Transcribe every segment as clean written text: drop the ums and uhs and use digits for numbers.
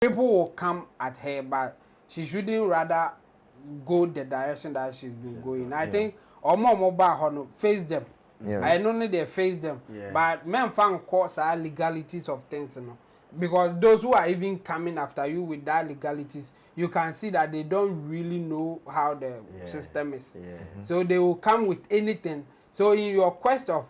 people will come at her, but she shouldn't rather go the direction that she's been going. I think Omo face them. I don't need to face them. But men find cause are legalities of things, you know. Because those who are even coming after you with that legalities, you can see that they don't really know how the system is. So they will come with anything. So in your quest of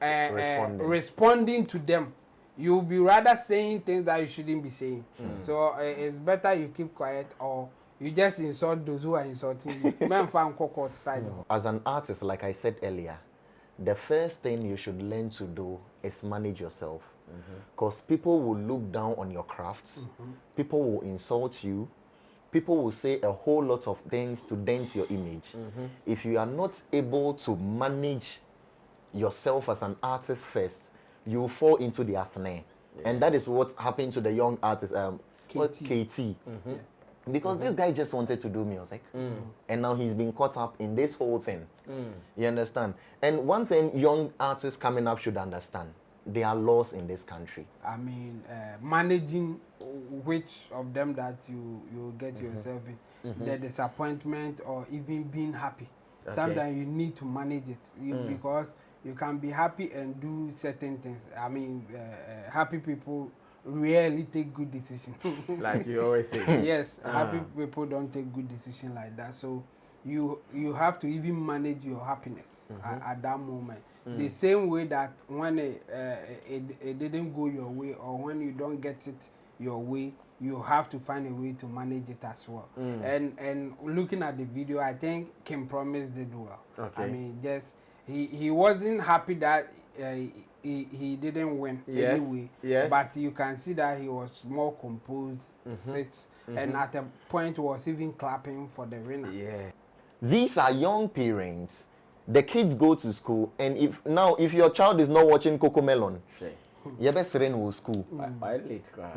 responding to them, you'll be rather saying things that you shouldn't be saying. So it's better you keep quiet, or you just insult those who are insulting you. Men find court side. As an artist, like I said earlier, the first thing you should learn to do is manage yourself. Because people will look down on your crafts, people will insult you, people will say a whole lot of things to dent your image. If you are not able to manage yourself as an artist first, you fall into their snare. And that is what happened to the young artist, KT. Because this guy just wanted to do music, and now he's been caught up in this whole thing. You understand? And one thing young artists coming up should understand, there are laws in this country. I mean, managing which of them that you get yourself in, the disappointment or even being happy. Sometimes you need to manage it because you can be happy and do certain things. I mean, happy people rarely take good decisions. Like you always say. Yes, happy people don't take good decisions like that. So you have to even manage your happiness at that moment. The same way that when it didn't go your way, or when you don't get it your way, you have to find a way to manage it as well. And looking at the video, I think Kim Promise did well. I mean, just he wasn't happy that he didn't win anyway. But you can see that he was more composed, and at a point was even clapping for the winner. These are young parents. The kids go to school, and if your child is not watching Coco Melon, your best friend will school.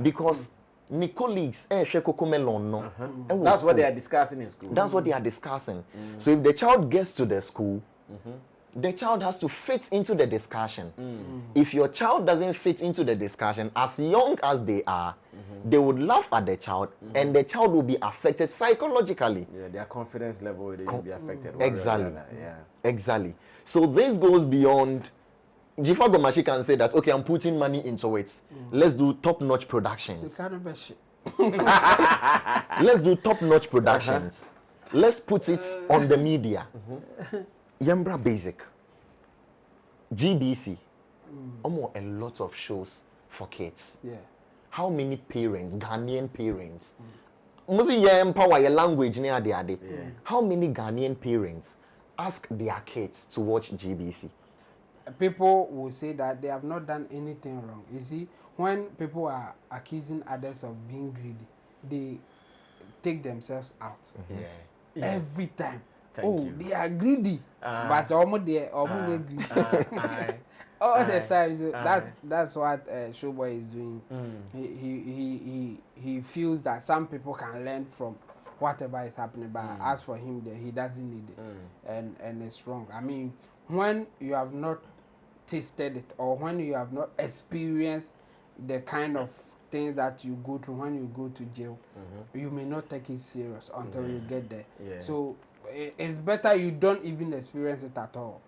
Because my colleagues Coco Melon no. That's what they are discussing in school. That's what they are discussing. So if the child gets to the school, the child has to fit into the discussion. If your child doesn't fit into the discussion, as young as they are, they would laugh at the child, and the child will be affected psychologically. Their confidence level will be affected. Exactly. So this goes beyond. Jifa Gomashi can say that, okay, I'm putting money into it. Let's do top-notch productions. Let's do top-notch productions. Let's put it on the media. Yambra Basic, GBC, almost a lot of shows for kids. How many parents, Ghanaian parents, empower your language near the how many Ghanaian parents ask their kids to watch GBC? People will say that they have not done anything wrong. You see, when people are accusing others of being greedy, they take themselves out. Every time. They are greedy, but almost they greedy. All the time. So that's what Showboy is doing. He feels that some people can learn from whatever is happening, but as for him, he doesn't need it, and it's wrong. I mean, when you have not tasted it, or when you have not experienced the kind of things that you go through when you go to jail, you may not take it serious until you get there. So it's better you don't even experience it at all.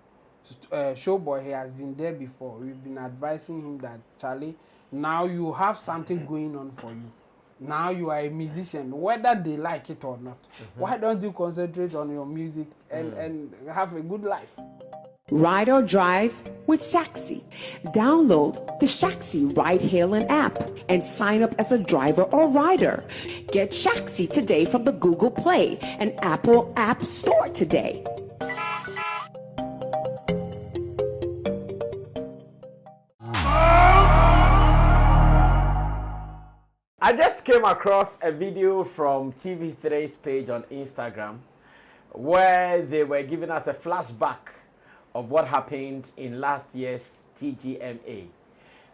Showboy, he has been there before. We've been advising him that, Charlie, now you have something going on for you. Now you are a musician, whether they like it or not. Why don't you concentrate on your music and have a good life? Ride or drive with Shaxi. Download the Shaxi ride-hailing app and sign up as a driver or rider. Get Shaxi today from the Google Play and Apple App Store today. I just came across a video from TV3's page on Instagram where they were giving us a flashback of what happened in last year's TGMA,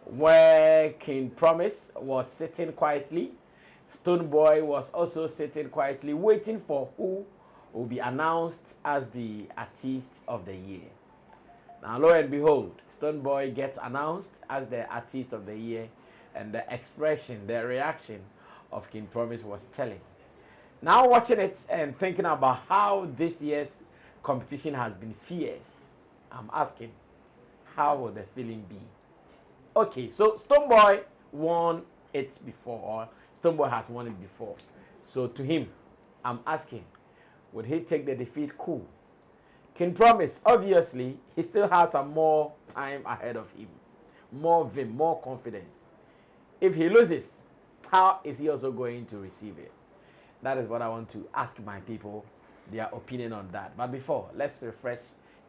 where King Promise was sitting quietly, Stonebwoy was also sitting quietly, waiting for who will be announced as the artist of the year. Now, lo and behold, Stonebwoy gets announced as the artist of the year, and the expression, the reaction of King Promise was telling. Now watching it and thinking about how this year's competition has been fierce, I'm asking, how will the feeling be? Okay, so Stonebwoy won it before, or Stonebwoy has won it before. So to him, I'm asking, would he take the defeat cool? King Promise, obviously, he still has some more time ahead of him. More vim, more confidence. If he loses, how is he also going to receive it? That is what I want to ask my people, their opinion on that. But before, let's refresh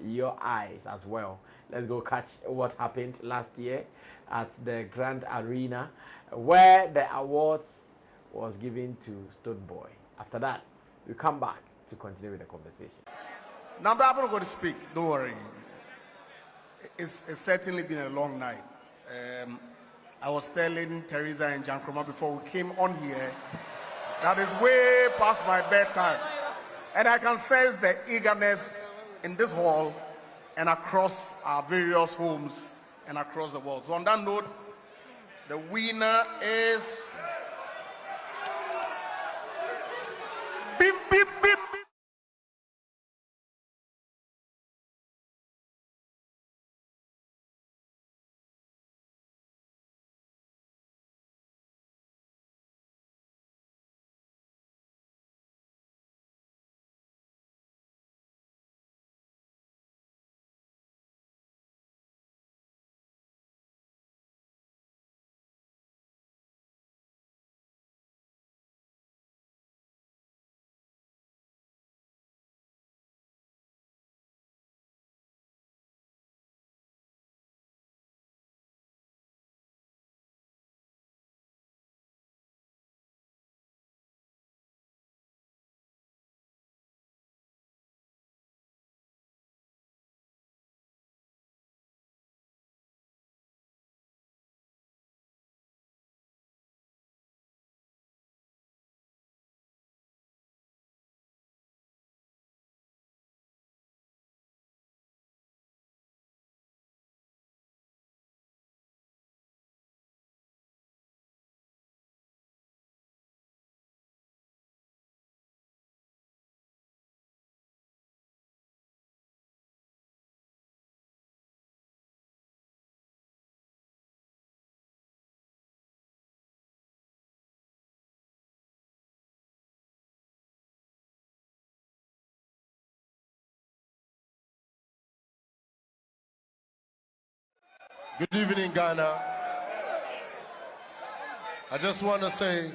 your eyes as well. Let's go catch what happened last year at the Grand Arena, where the awards was given to Stonebwoy. After that, we come back to continue with the conversation. Now, I'm not going to speak. Don't worry. It's certainly been a long night. I was telling Teresa and Jan Kroma before we came on here that is way past my bedtime. And I can sense the eagerness in this hall and across our various homes and across the world. So on that note, the winner is... Beep, beep, beep, beep. Good evening, Ghana. I just want to say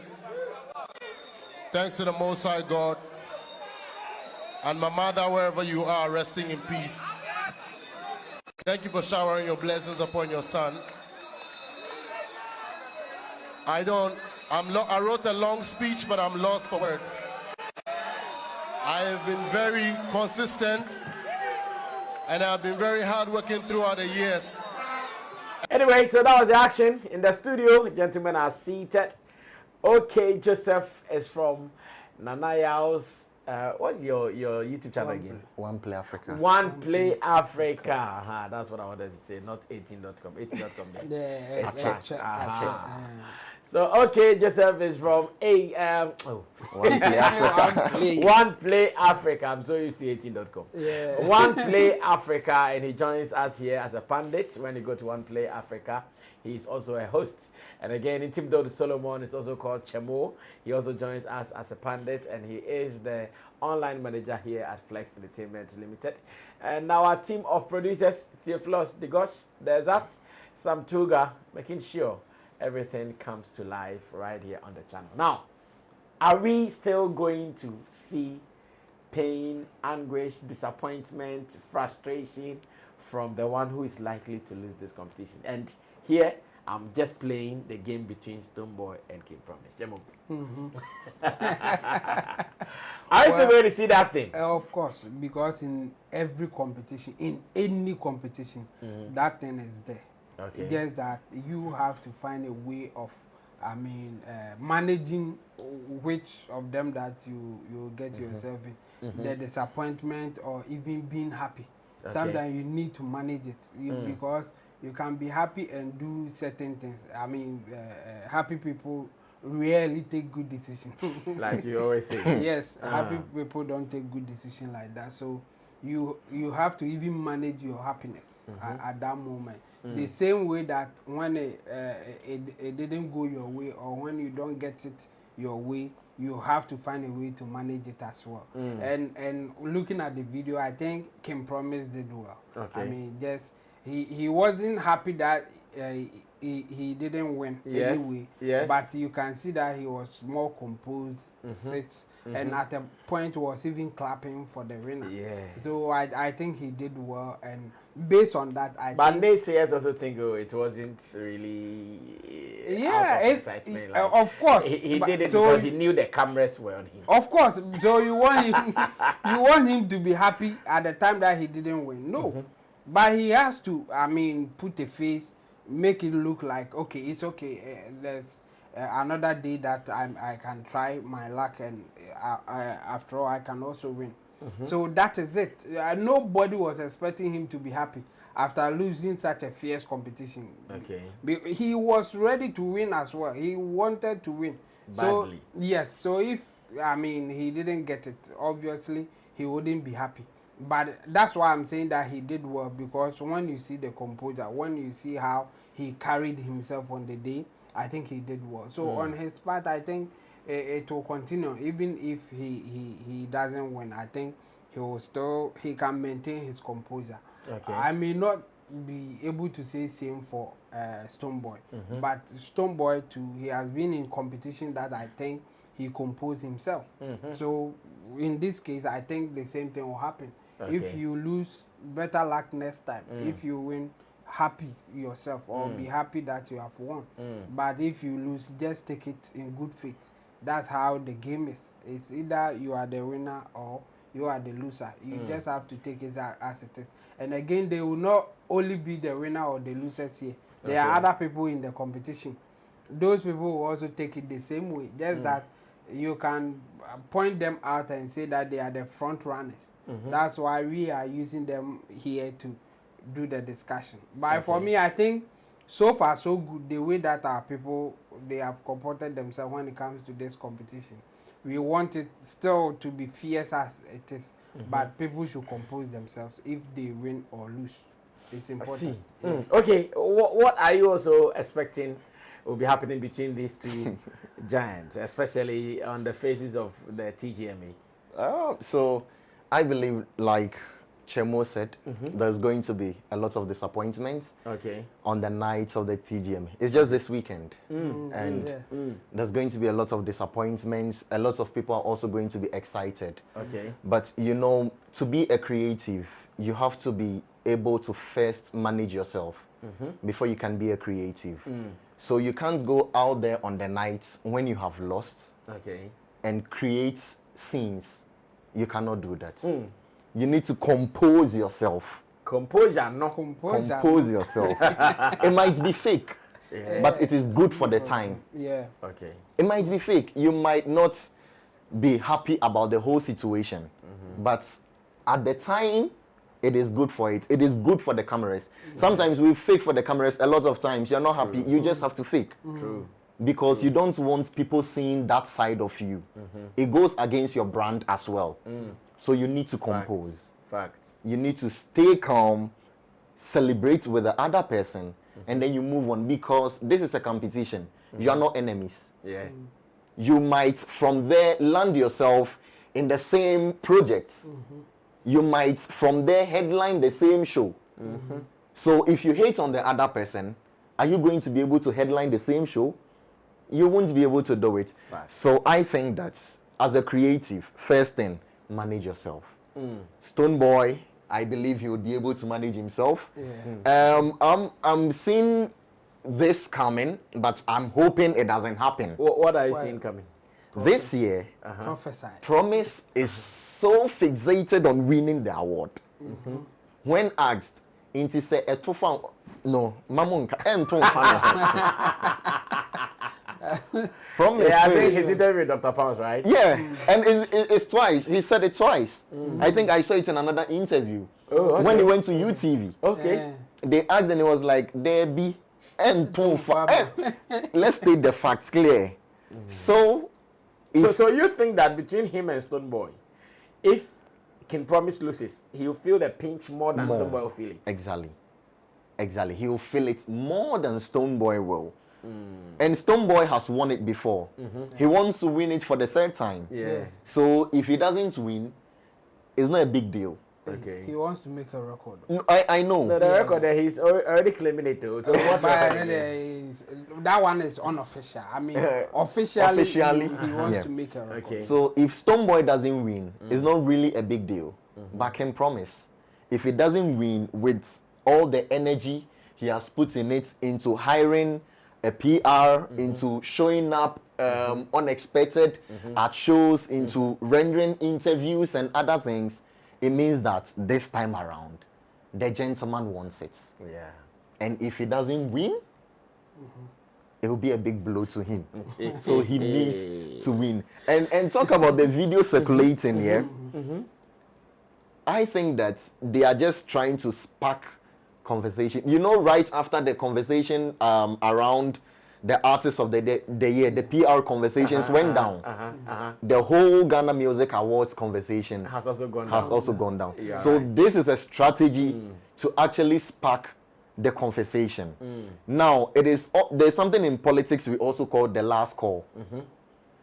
thanks to the Most High God and my mother, wherever you are, resting in peace. Thank you for showering your blessings upon your son. I wrote a long speech, but I'm lost for words. I have been very consistent and I've been very hardworking throughout the years. Anyway, so that was the action in the studio. Gentlemen are seated. Okay, Joseph is from Nanayao's. What's your YouTube channel again? One Play Africa. One Play Africa. That's what I wanted to say, not 18.com. 18.com. So, okay, Joseph is from One Play Africa. One Play Africa. I'm so used to 18.com. Yeah. One Play Africa, and he joins us here as a pundit. When you go to One Play Africa, he's also a host. And again, Intimidado Solomon is also called Chemo. He also joins us as a pundit, and he is the online manager here at Flex Entertainment Limited. And our team of producers, Theophilus Digosh, there's that, Sam Tuga, making sure everything comes to life right here on the channel. Now, are we still going to see pain, anguish, disappointment, frustration from the one who is likely to lose this competition? And here, I'm just playing the game between Stonebwoy and King Promise. Are you still going to see that thing? Of course, because in every competition, in any competition, that thing is there. Okay. Just that you have to find a way of, managing which of them that you get yourself in. The disappointment or even being happy. Okay. Sometimes you need to manage it because you can be happy and do certain things. Happy people rarely take good decisions. Like you always say. Yes, happy people don't take good decisions like that. So you have to even manage your happiness at that moment. The same way that when it didn't go your way, or when you don't get it your way, you have to find a way to manage it as well. And looking at the video, I think Kim Promise did well. Okay. I mean, just he wasn't happy that he didn't win anyway. Yes. But you can see that he was more composed, sits, and at a point was even clapping for the winner. Yeah. So I think he did well, and based on that, But think naysayers also think, it wasn't really out of excitement. Like, of course he but- did it so because he knew the cameras were on him. Of course, so you want him to be happy at the time that he didn't win. No, but he has to. I mean, put a face, make it look like okay, it's okay. There's another day that I can try my luck, and after all, I can also win. So that is it. Nobody was expecting him to be happy after losing such a fierce competition. Okay. He was ready to win as well. He wanted to win. So Badly. yes. So if he didn't get it, obviously he wouldn't be happy. But that's why I'm saying that he did well, because when you see the composure, when you see how he carried himself on the day, I think he did well. So on his part, I think it will continue. Even if he doesn't win, I think he can maintain his composure. Okay. I may not be able to say same for Stonebwoy, but Stonebwoy too, he has been in competition that I think he composed himself. So in this case, I think the same thing will happen. Okay. If you lose, better luck next time. If you win, happy yourself, or be happy that you have won. But if you lose, just take it in good faith. That's how the game is. It's either you are the winner or you are the loser. You just have to take it as it is. And again, they will not only be the winner or the losers here. There are other people in the competition. Those people will also take it the same way. Just that you can point them out and say that they are the front runners. That's why we are using them here to do the discussion. But for me, I think so far so good the way that our people, they have comported themselves when it comes to this competition. We want it still to be fierce as it is, but people should compose themselves if they win or lose. It's important. Okay, what are you also expecting will be happening between these two giants, especially on the faces of the TGMA? So I believe, like Chemo said, there's going to be a lot of disappointments on the nights of the TGM. It's just this weekend. And there's going to be a lot of disappointments. A lot of people are also going to be excited. But, to be a creative, you have to be able to first manage yourself before you can be a creative. So you can't go out there on the nights when you have lost and create scenes. You cannot do that. You need to compose yourself. Composure, no. Compose yourself. It might be fake, but it is good for the time. Okay. It might be fake. You might not be happy about the whole situation, but at the time, it is good for it. It is good for the cameras. Sometimes we fake for the cameras. A lot of times, you're not happy. You just have to fake. True. Because you don't want people seeing that side of you. It goes against your brand as well. So you need to compose. Fact. You need to stay calm, celebrate with the other person, and then you move on, because this is a competition. You are not enemies. You might from there land yourself in the same projects. You might from there headline the same show. So if you hate on the other person, are you going to be able to headline the same show? You won't be able to do it. So I think that as a creative, first thing, manage yourself. Stonebwoy, I believe he would be able to manage himself. I'm seeing this coming, but I'm hoping it doesn't happen. What are you seeing coming? This year, Promise is so fixated on winning the award. When asked, Inti say no, Mamunka, Promise. I think he did it with Dr. Pounds, right? Yeah, and it's twice. He said it twice. I think I saw it in another interview. When he went to UTV. They asked and it was like, there be let's state the facts clear. So, So you think that between him and Stonebwoy, if King Promise loses, he'll feel the pinch more than Stonebwoy will feel it? Exactly. He will feel it more than Stonebwoy will. And Stonebwoy has won it before. He wants to win it for the third time. Yes. So if he doesn't win, it's not a big deal. Okay. He wants to make a record. No, I know. So the record that he's already claiming it too. So what But record again? that one is unofficial. I mean, officially, he wants yeah. to make a record. Okay. So if Stonebwoy doesn't win, it's not really a big deal. But I can promise, if he doesn't win with all the energy he has put in it into hiring a PR, into showing up unexpected at shows, into rendering interviews and other things, it means that this time around, the gentleman wants it. Yeah. And if he doesn't win, it will be a big blow to him. So he needs to win. And talk about the video circulating here. I think that they are just trying to spark conversation. You know, right after the conversation around the artists of the year, the PR conversations went down. The whole Ghana Music Awards conversation Has also gone down. down. Yeah, So right. this is a strategy to actually spark the conversation. Now, there's something in politics we also call the last call.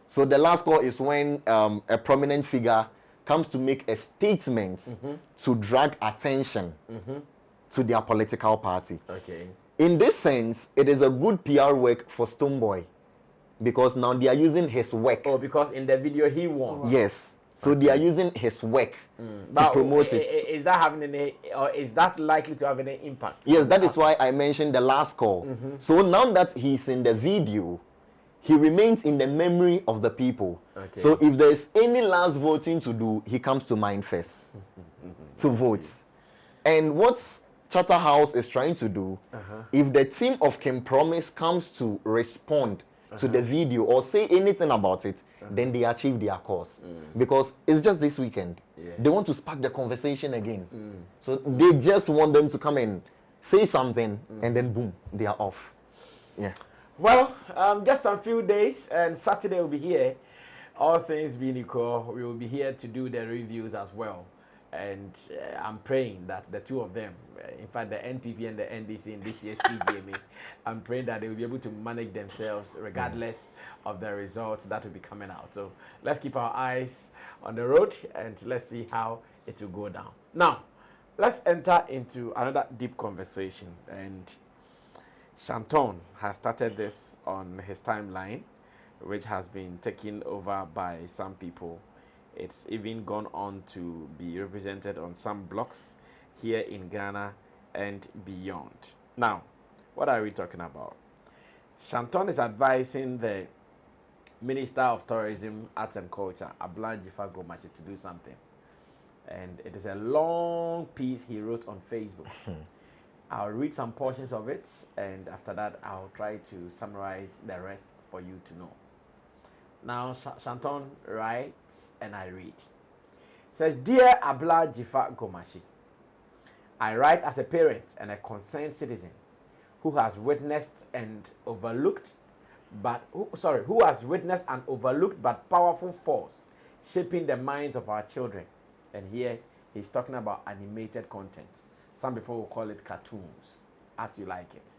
So the last call is when a prominent figure comes to make a statement to drag attention to their political party. Okay. In this sense, it is a good PR work for Stonebwoy because now they are using his work. Oh, because in the video he won. Yes. So they are using his work to But promote it. Is that having any, or is that likely to have any impact? Yes, that is why I mentioned the last call. So now that he's in the video, he remains in the memory of the people. Okay. So if there's any last voting to do, he comes to mind first to vote. And what Charterhouse is trying to do, if the team of King Promise comes to respond to the video or say anything about it, then they achieve their cause. Because it's just this weekend. They want to spark the conversation again. So they just want them to come and say something and then boom, they are off. Yeah. Well, just a few days and Saturday will be here. All things being equal, we will be here to do the reviews as well. And I'm praying that the two of them, in fact, the NPP and the NDC in this year's TGMA, I'm praying that they will be able to manage themselves regardless of the results that will be coming out. So let's keep our eyes on the road and let's see how it will go down. Now, let's enter into another deep conversation. And Shanton has started this on his timeline, which has been taken over by some people. It's even gone on to be represented on some blogs here in Ghana and beyond. Now, what are we talking about? Shanton is advising the Minister of Tourism, Arts and Culture, Abla Gomashi, to do something. And it is a long piece he wrote on Facebook. I'll read some portions of it, and after that, I'll try to summarize the rest for you to know. Now, Shanton writes, and I read. Says, Dear Abla Gomashi, I write as a parent and a concerned citizen who has witnessed and overlooked, who has witnessed an overlooked but powerful force shaping the minds of our children. And here he's talking about animated content. Some people will call it cartoons, as you like it.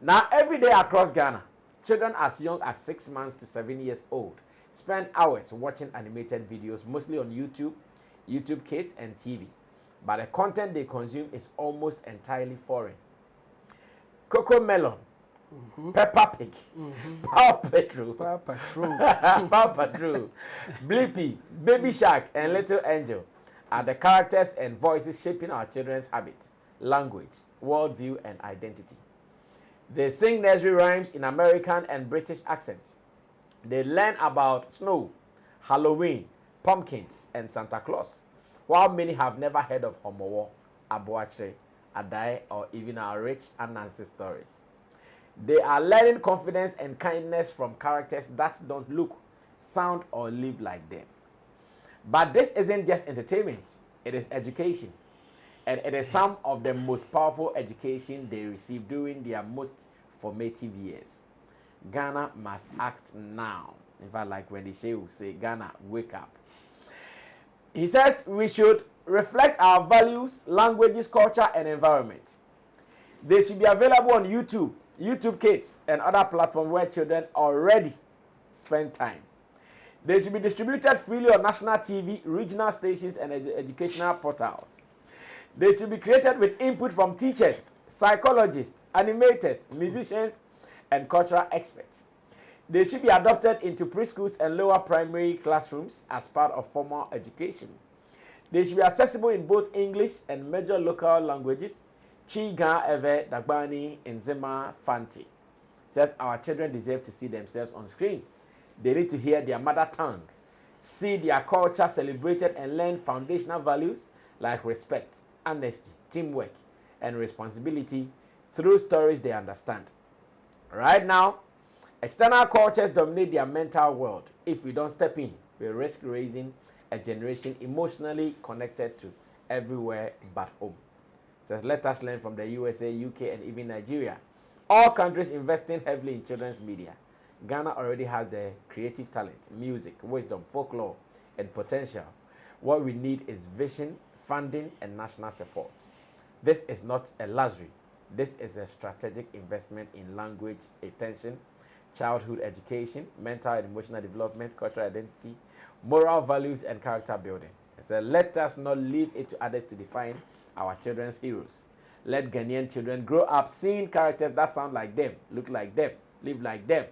Now, every day across Ghana, children as young as 6 months to 7 years old spend hours watching animated videos, mostly on YouTube Kids, and TV. But the content they consume is almost entirely foreign. Coco Melon, Peppa Pig, Paw Patrol, Paw Patrol, Blippi, Baby Shark, and Little Angel are the characters and voices shaping our children's habits, language, worldview, and identity. They sing nursery rhymes in American and British accents. They learn about snow, Halloween, pumpkins, and Santa Claus, while many have never heard of Homowo, Aboakye, Adai, or even our rich Anansi stories. They are learning confidence and kindness from characters that don't look, sound, or live like them. But this isn't just entertainment, it is education. And it is some of the most powerful education they receive during their most formative years. Ghana must act now. In fact, like when the Sheikh will say, Ghana, wake up. He says we should reflect our values, languages, culture, and environment. They should be available on YouTube, YouTube Kids, and other platforms where children already spend time. They should be distributed freely on national TV, regional stations, and educational portals. They should be created with input from teachers, psychologists, animators, musicians, and cultural experts. They should be adopted into preschools and lower primary classrooms as part of formal education. They should be accessible in both English and major local languages, Chiga, Eve, Dagbani, Nzema, Fanti. Says our children deserve to see themselves on screen. They need to hear their mother tongue, see their culture celebrated, and learn foundational values like respect, honesty, teamwork, and responsibility through stories they understand. Right now, external cultures dominate their mental world. If we don't step in, we risk raising a generation emotionally connected to everywhere but home. It says, let us learn from the USA, UK, and even Nigeria. All countries investing heavily in children's media. Ghana already has the creative talent, music, wisdom, folklore, and potential. What we need is vision, funding, and national support. This is not a luxury. This is a strategic investment in language retention, childhood education, mental and emotional development, cultural identity, moral values, and character building. So let us not leave it to others to define our children's heroes. Let Ghanaian children grow up seeing characters that sound like them, look like them, live like them,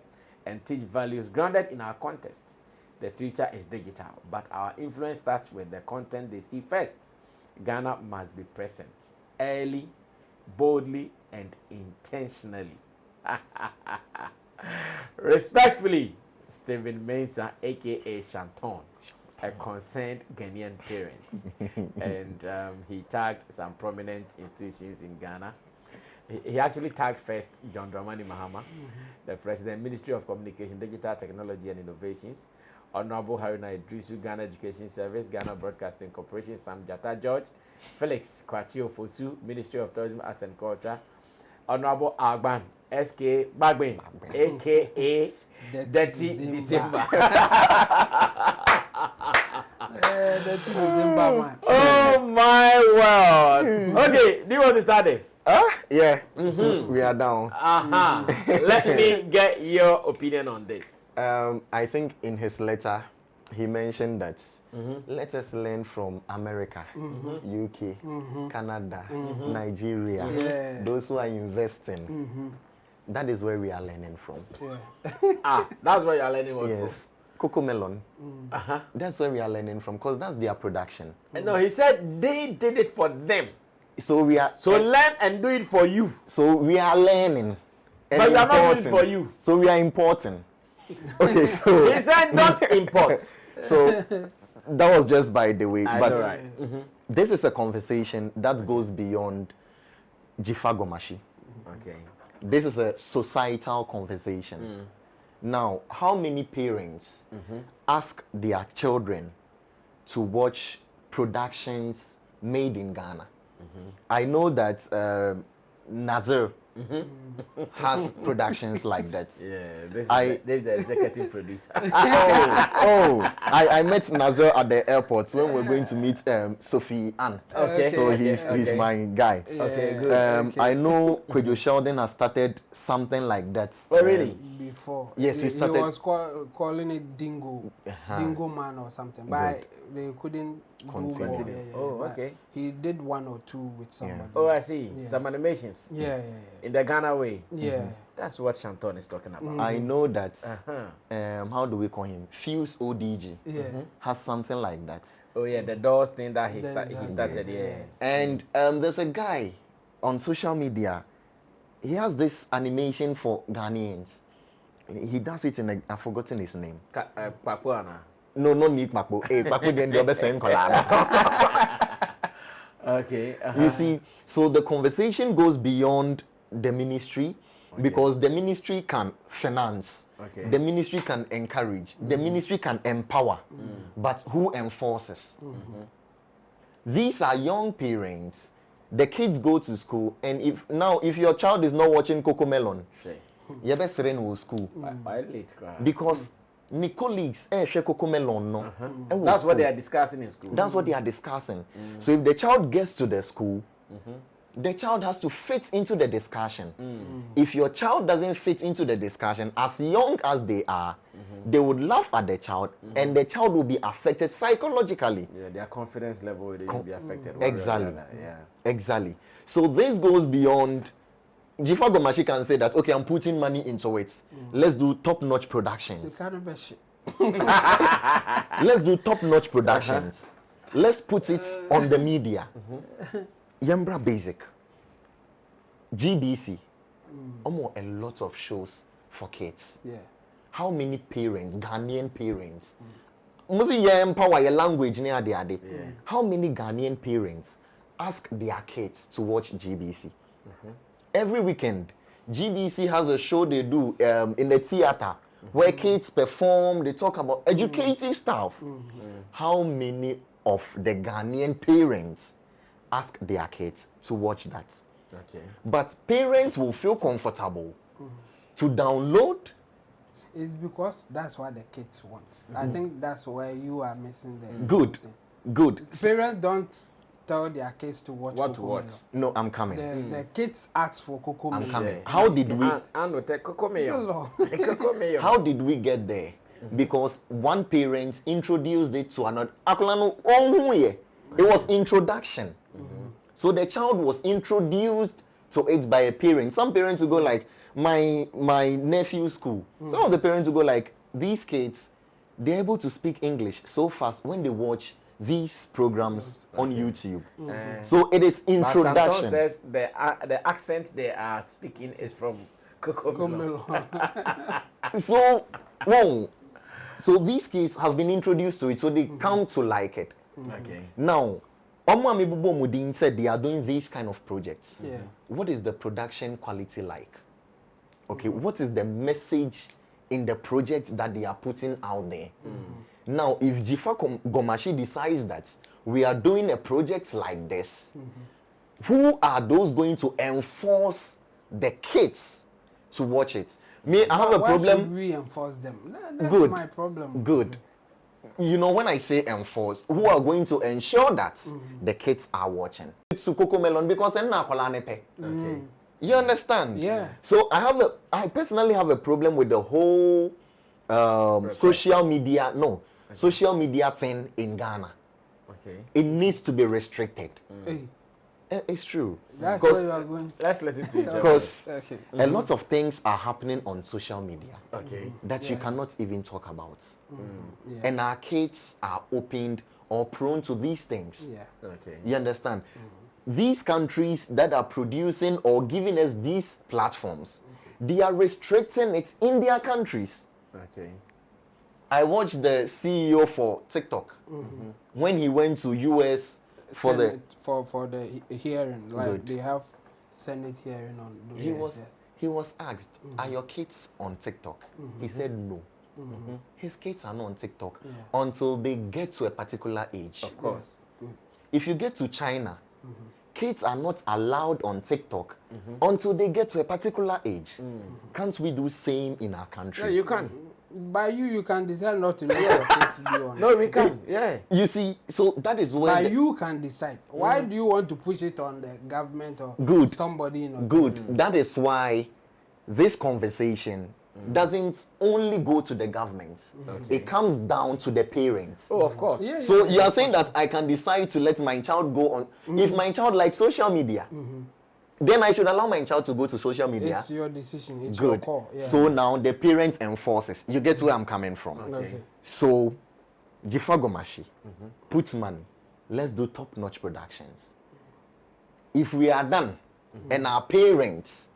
and teach values grounded in our context. The future is digital, but our influence starts with the content they see first. Ghana must be present, early, boldly, and intentionally. Respectfully, Stephen Mensah, aka Shanton, a concerned Ghanaian parent. And he tagged some prominent institutions in Ghana. He actually tagged first John Dramani Mahama, the President, Ministry of Communication, Digital Technology and Innovations, Honorable Haruna Idrisu, Ghana Education Service, Ghana Broadcasting Corporation, Sam Jata George, Felix Kwachio Fosu, Ministry of Tourism, Arts and Culture, Honorable Agban, S.K. Bagbin, a.k.a. Dirty December. Dirty December, man. Oh my word. Okay, do you want to start this? Yeah, we are down. Let me get your opinion on this. I think in his letter, he mentioned that let us learn from America, UK, Canada, Nigeria, those who are investing. That is where we are learning from. That's where you are learning what Yes. Cocoa Melon. That's where we are learning from, because that's their production. No, he said they did it for them. So we are. So learn and do it for you. So we are learning. But you are not doing it for you. So we are importing. Okay, so he said not import. So that was just by the way. But all right. this is a conversation that goes beyond Jifagomashi. Okay. This is a societal conversation. Now, how many parents ask their children to watch productions made in Ghana? I know that Nazir has productions like that. Yeah, this is the executive producer. I met Nazir at the airport when we were going to meet Sophie Ann. Okay. So he's my guy. Okay, good. I know Kwejo Sheldon has started something like that. Oh, really? Before. Yes, he started. He was calling it Dingo. Dingo Man or something. But they couldn't Continue. do more. Oh, okay. He did one or two with somebody. Oh, I see. Some animations. Yeah. In the Ghana way. Yeah. That's what Shanton is talking about. I know that, how do we call him? Fuse ODG has something like that. Oh, yeah, the doors thing that he started, yeah. And there's a guy on social media. He has this animation for Ghanaians. He does it in I've forgotten his name. Papuana. No, not Nick Makbo. Hey, Pakpo then the other same color. Okay. You see, so the conversation goes beyond the ministry because the ministry can finance, the ministry can encourage, the ministry can empower, but who enforces? These are young parents. The kids go to school, and if your child is not watching Cocoa Melon, You best in school. Why late cry? Because my colleagues, no. That's what they are discussing in school. That's what they are discussing. So if the child gets to the school, the child has to fit into the discussion. If your child doesn't fit into the discussion, as young as they are, they would laugh at the child, and the child will be affected psychologically. Yeah, their confidence level will be affected. Exactly. Yeah. Exactly. So this goes beyond. Jifa Gomashi can say that, okay, I'm putting money into it. Let's do top-notch productions. Let's do top-notch productions. Let's put it on the media. Yambra Basic. GBC. Almost a lot of shows for kids. Yeah. How many parents, Ghanaian parents, must empower your language near the other. How many Ghanaian parents ask their kids to watch GBC? Every weekend, GBC has a show they do in the theater where kids perform, they talk about educative stuff. How many of the Ghanaian parents ask their kids to watch that? Okay. But parents will feel comfortable to download. It's because that's what the kids want. I think that's where you are missing the Good. thing. Good. Parents don't tell their kids to watch What to Cocomelon. watch? No, I'm coming. The kids ask for Cocomelon. I'm coming. How did we? And take Cocomelon. Hello. Cocomelon. How did we get there? Because one parent introduced it to another. It was introduction. So the child was introduced to it by a parent. Some parents will go like, my nephew's school. Some of the parents will go like, these kids, they're able to speak English so fast when they watch these programs on YouTube. So it is introduction. Santon says the accent they are speaking is from Cocomelon. So, well, so these kids have been introduced to it, so they come to like it. Okay. Now, Omwa Mibubo Mudin said they are doing these kind of projects. Yeah. What is the production quality like? Okay, what is the message in the project that they are putting out there? Now, if Jifa Gomashi decides that we are doing a project like this, who are those going to enforce the kids to watch it? Me, I have a Why problem. should we enforce them? That's Good. my problem. Good. You know, when I say enforce, who are going to ensure that the kids are watching? It's Cocomelon because okay. You understand? Yeah. So I personally have a problem with the whole social media thing in Ghana. Okay. It needs to be restricted. Hey, It's true. that's Because where you are going. Let's listen to each other. because Okay. a lot of things are happening on social media Okay. that you cannot even talk about. Yeah. And our kids are opened or prone to these things. Yeah. Okay. You understand? These countries that are producing or giving us these platforms, they are restricting it in their countries. Okay. I watched the CEO for TikTok when he went to US for Senate, for the hearing, like Good. they have Senate hearing on those he days, was yeah. he was asked, are your kids on TikTok? He said no. His kids are not on TikTok until they get to a particular age. Of course. Good. If you get to China, kids are not allowed on TikTok until they get to a particular age. Can't we do same in our country? Yeah, you can. By you can decide not to let your kids be on. No, we can. Yeah. You see, so that is where But you can decide. Why do you want to push it on the government or Good. somebody in good. That is why this conversation doesn't only go to the government. It comes down to the parents. Oh, of course. Yeah, So you are saying that I can decide to let my child go on. If my child likes social media, then I should allow my child to go to social media. It's your decision. It's your Good. call. Yeah. So now the parents enforces. You get where I'm coming from. Okay. So, Jifa Gomashi, put money. Let's do top-notch productions. If we are done and our parents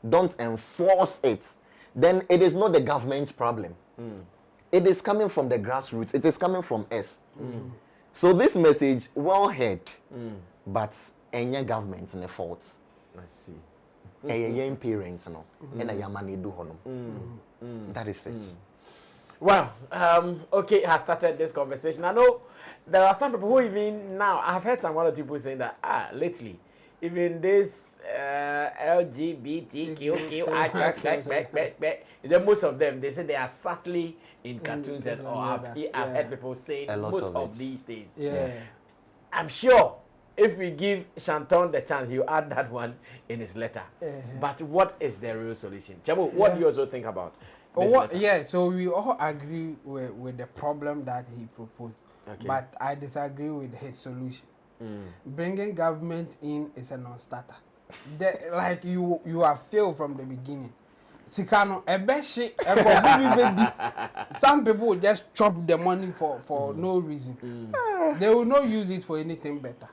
don't enforce it, then it is not the government's problem. It is coming from the grassroots. It is coming from us. So this message, well heard, but any government in the fault. I see. Young parents, no, and a money do hono. That is it. Well, okay, I started this conversation. I know there are some people who even now, I've heard some other people saying that, lately, even this LGBTQQ, then most of them, they say they are subtly in cartoons and or I've heard people saying most of these things. Yeah. I'm sure if we give Shanton the chance, he'll add that one in his letter. But what is the real solution? Chabu, what do you also think about this letter? Yeah, so we all agree with the problem that he proposed. Okay. But I disagree with his solution. Bringing government in is a non-starter. Like you have failed from the beginning. Sikano, some people will just chop the money for no reason. They will not use it for anything better.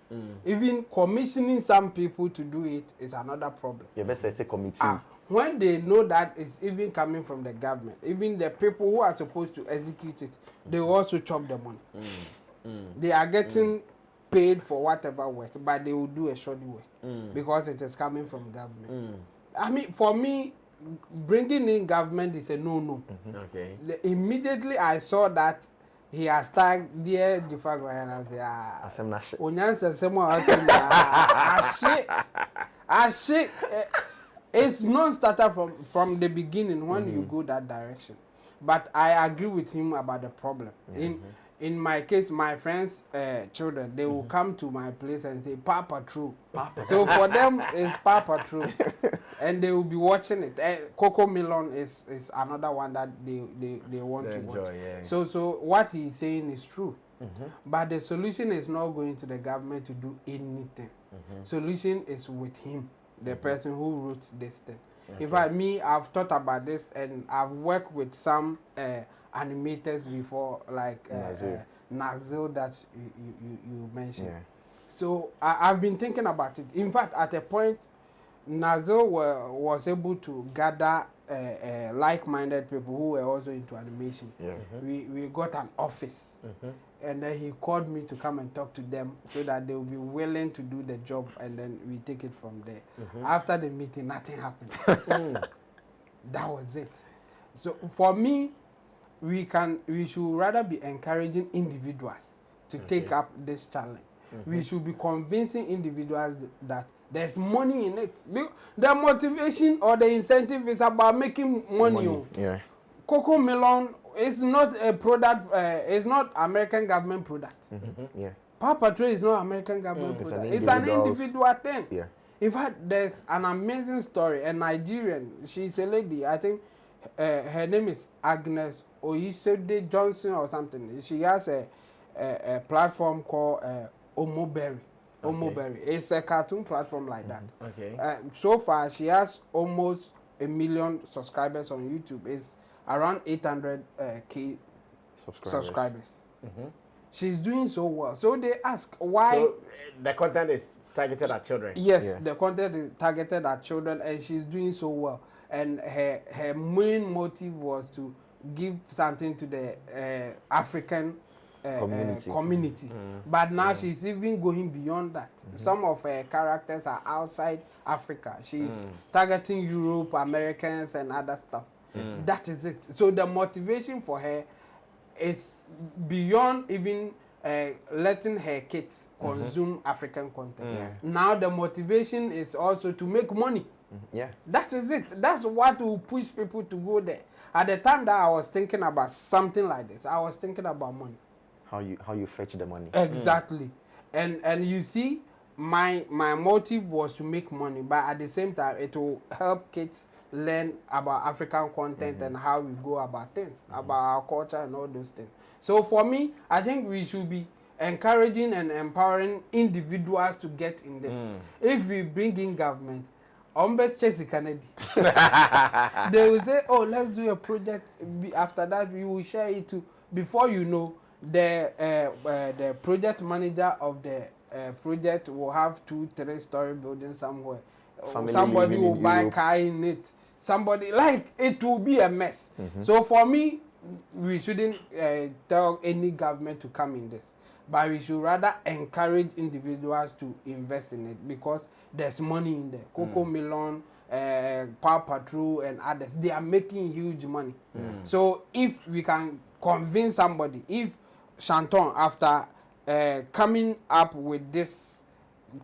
Even commissioning some people to do it is another problem. You better say committee. When they know that it's even coming from the government, even the people who are supposed to execute it, they will also chop the money. They are getting paid for whatever work, but they will do a shoddy work because it is coming from government. I mean, for me, bringing in government is a no-no. Okay. Immediately I saw that he has tagged dear Jifagwa and I was like, it's non-starter from the beginning when you go that direction. But I agree with him about the problem. In my case, my friends' children, they will come to my place and say, Papa True. So for them, it's Papa True. And they will be watching it. Coco Melon is another one that they want to watch. Yeah. So what he's saying is true. But the solution is not going to the government to do anything. Solution is with him, the person who wrote this thing. In fact, I've thought about this and I've worked with some animators before, like Naxil that you mentioned. So I've been thinking about it. In fact, at a point, Naxil was able to gather like-minded people who were also into animation. We got an office. And then he called me to come and talk to them so that they will be willing to do the job, and then we take it from there. After the meeting, nothing happened. That was it. So for me, we should rather be encouraging individuals to take up this challenge. We should be convincing individuals that there's money in it. The motivation or the incentive is about making money. Coco Melon is not a product, it's not American government product. Papa Tree is not American government product. It's an individual thing. In fact, there's an amazing story. A Nigerian, she's a lady, I think her name is Agnes Oyisode Johnson or something. She has a platform called Omoberry. Omoberry. It's a cartoon platform like that. So far, she has almost 1 million subscribers on YouTube. It's around 800k subscribers. She's doing so well. So they ask why. So the content is targeted at children. Yes, the content is targeted at children, and she's doing so well. And her main motive was to give something to the African community. But now she's even going beyond that. Some of her characters are outside Africa. She's targeting Europe, Americans, and other stuff. That is it. So the motivation for her is beyond even letting her kids consume African content. Now the motivation is also to make money. That is it. That's what will push people to go there. At the time that I was thinking about something like this, I was thinking about money. How you fetch the money. Exactly. And you see, my motive was to make money, but at the same time, it will help kids learn about African content and how we go about things, about our culture and all those things. So for me, I think we should be encouraging and empowering individuals to get in this. If we bring in government, they will say, oh, let's do a project. After that, we will share it too. Before you know, the project manager of the project will have 2-3 story building somewhere. Somebody will buy a car in it. Somebody, like, it will be a mess. So for me, we shouldn't tell any government to come in this, but we should rather encourage individuals to invest in it because there's money in there. Coco Melon, Paw Patrol, and others, they are making huge money. So if we can convince somebody, if Shanton, after coming up with this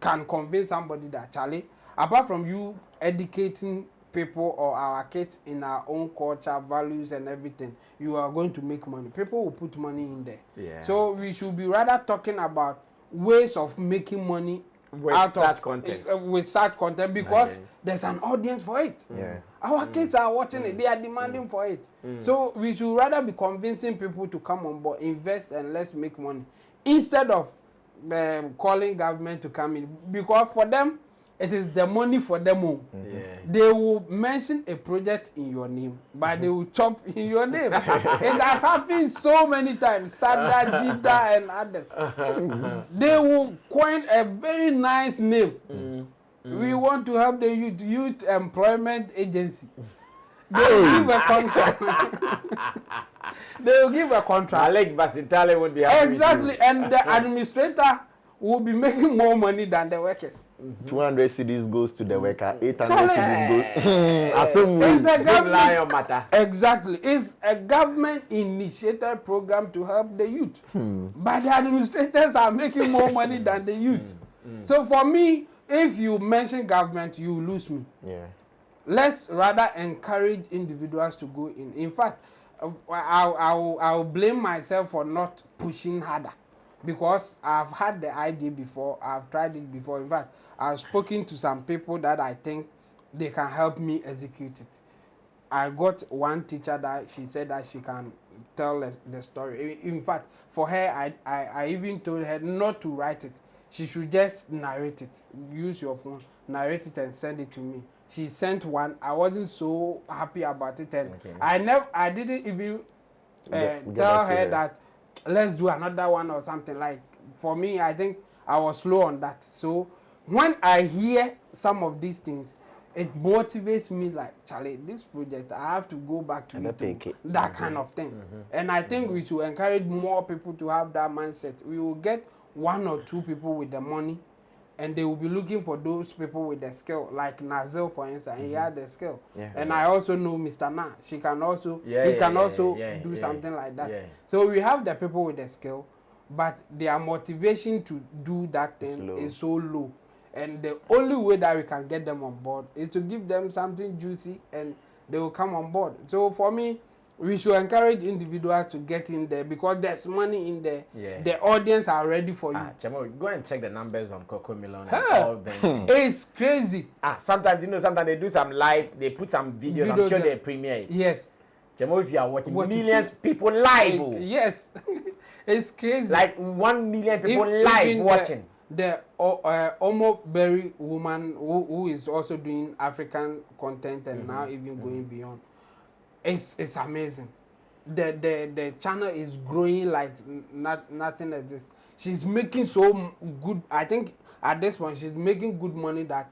can convince somebody that, Charlie, apart from you educating people or our kids in our own culture, values and everything, you are going to make money. People will put money in there. Yeah. So we should be rather talking about ways of making money with such content. With such content, because there's an audience for it. Yeah. Our kids are watching it. They are demanding for it. So we should rather be convincing people to come on board, invest, and let's make money, instead of calling government to come in, because for them it is the money for them all. They will mention a project in your name, but they will chop in your name. It has happened so many times. Sada, Jida, and others. They will coin a very nice name. We want to help the youth employment agency. They will give a contract. They will give a contract. Alec Basintale won't be happy. Exactly, and the administrator will be making more money than the workers. 200 cedis goes to the worker, 800 Charlie, cedis goes. It's a government matter. Exactly, it's a government-initiated program to help the youth, but the administrators are making more money than the youth. So for me, if you mention government, you lose me. Yeah. Let's rather encourage individuals to go in. In fact, I'll blame myself for not pushing harder, because I've had the idea before, I've tried it before. In fact, I've spoken to some people that I think they can help me execute it. I got one teacher that she said that she can tell the story. In fact, for her, I even told her not to write it. She should just narrate it. Use your phone, narrate it and send it to me. She sent one. I wasn't so happy about it, and I didn't even tell her that let's do another one or something. Like, for me, I think I was slow on that. So when I hear some of these things, it motivates me, like, Charlie, this project, I have to go back to it, that kind of thing. And I think we should encourage more people to have that mindset. We will get 1 or 2 people with the money, and they will be looking for those people with the skill, like Nazil, for instance. He had the skill. And I also know Mr. Na. He can also do something like that. So we have the people with the skill, but their motivation to do that thing is so low. And the only way that we can get them on board is to give them something juicy, and they will come on board. So for me, we should encourage individuals to get in there, because there's money in there. The audience are ready for you. Chemo, go and check the numbers on Coco Melon and all them. It's crazy. Sometimes they do some live, they put some videos. I'm sure they premiere it. Yes. Chemo, if you are watching millions people live. Yes. It's crazy. Like 1 million people live watching. The Omo Berry woman who is also doing African content and now even going beyond. It's amazing. The channel is growing like nothing exists. She's making so good. I think at this point she's making good money that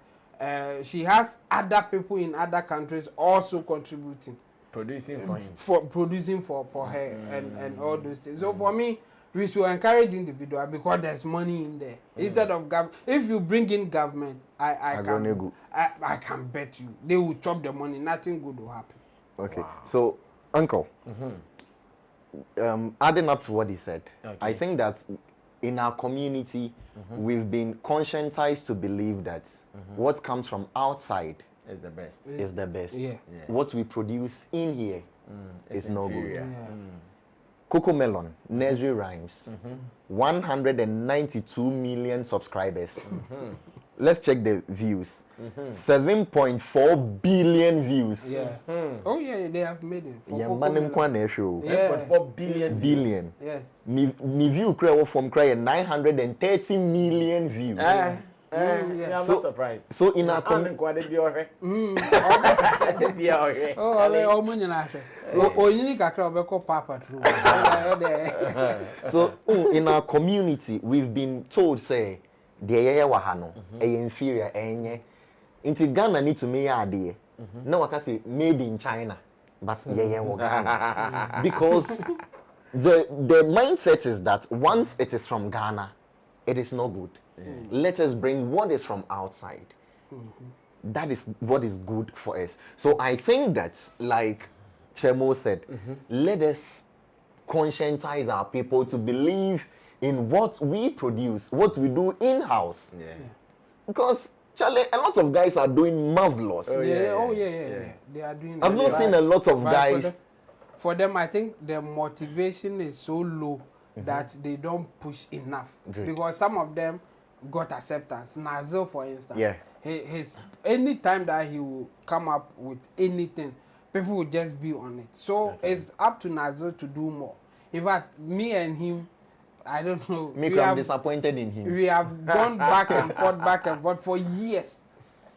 she has other people in other countries also contributing, producing for him, producing for her and all those things. So for me, we should encourage individuals, because there's money in there. Instead of government, if you bring in government, I can bet you they will chop the money. Nothing good will happen. Okay, so Uncle, adding up to what he said, I think that in our community, we've been conscientized to believe that what comes from outside is the best. What we produce in here is no good. Coco Melon, nursery rhymes, 192 million subscribers. Let's check the views. 7.4 billion views. Oh yeah, they have made it. Yeah, manem kwane show. 7.4 billion. Yes. Ni view cry from cry 930 million views. I'm not surprised. So in our so in our community, we've been told, say, the wahano, inferior, into Ghana need to make idea. No, I can say made in China, but because the mindset is that once it is from Ghana, it is no good. Let us bring what is from outside. That is what is good for us. So I think that, like Chemo said, let us conscientize our people to believe in what we produce, what we do in-house. Because Charlie, a lot of guys are doing marvelous. Yeah. They are doing. I've not seen a lot of guys. For them, I think the motivation is so low that they don't push enough. Good. Because some of them got acceptance. Nazil, for instance. Yeah. His any time that he will come up with anything, people will just be on it. So it's up to Nazil to do more. In fact, me and him, I don't know. I'm disappointed in him. We have gone back and forth for years.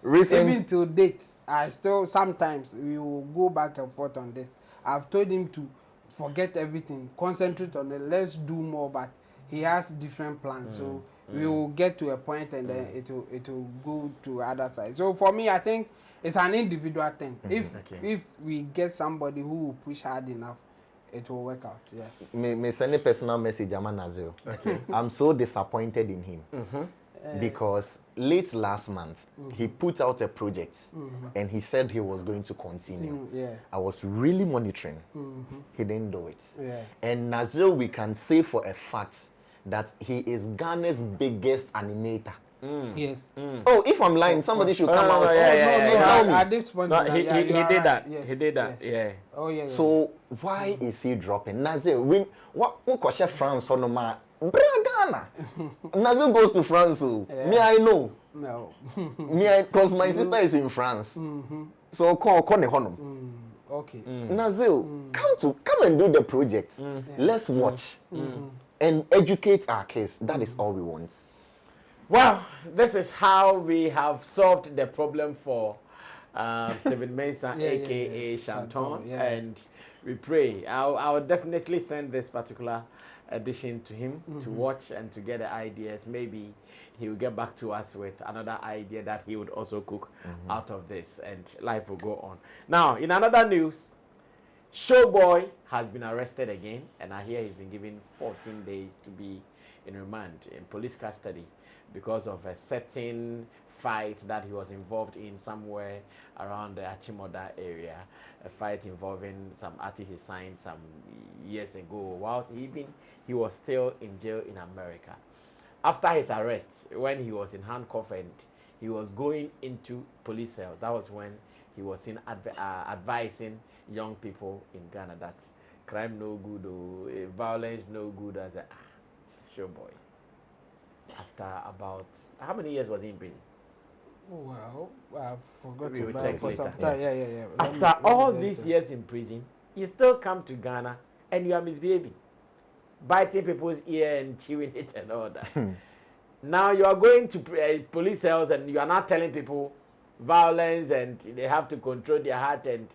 Even till date, I still sometimes we will go back and forth on this. I've told him to forget everything, concentrate on it. Let's do more, but he has different plans. So we will get to a point, and then it will go to other side. So for me, I think it's an individual thing. If we get somebody who will push hard enough, it will work out. Yeah. Me send a personal message, Nazio. I'm so disappointed in him. Because late last month, he put out a project and he said he was going to continue. I was really monitoring. He didn't do it. And Nazio, we can say for a fact that he is Ghana's biggest animator. Yes. Oh, if I'm lying, somebody should come out. At this point, he did that. Yes, he did that. Yes. Yeah. Oh yeah. So why is he dropping? Nazio, what question France on my Ghana? Nazio goes to France. So me, I know. No. Because my sister is in France. So call the honor. Okay. Nazio, come and do the project. Let's watch and educate our kids. That is all we want. Well, this is how we have solved the problem for Stephen Mensah, aka Shanton, and we pray. I'll definitely send this particular edition to him to watch and to get the ideas. Maybe he will get back to us with another idea that he would also cook out of this, and life will go on. Now, in another news, Showboy has been arrested again, and I hear he's been given 14 days to be in remand in police custody because of a certain fight that he was involved in somewhere around the Achimoda area, a fight involving some artist he signed some years ago, whilst he was still in jail in America. After his arrest, when he was in handcuff and he was going into police cells, that was when he was seen advising young people in Ghana that crime no good, or violence no good, as a Showboy. After about, how many years was he in prison? Well, I forgot We will to check for later. some time. Yeah. After all these years in prison, you still come to Ghana and you are misbehaving, biting people's ear and chewing it and all that. Now you are going to police cells and you are not telling people violence and they have to control their heart, and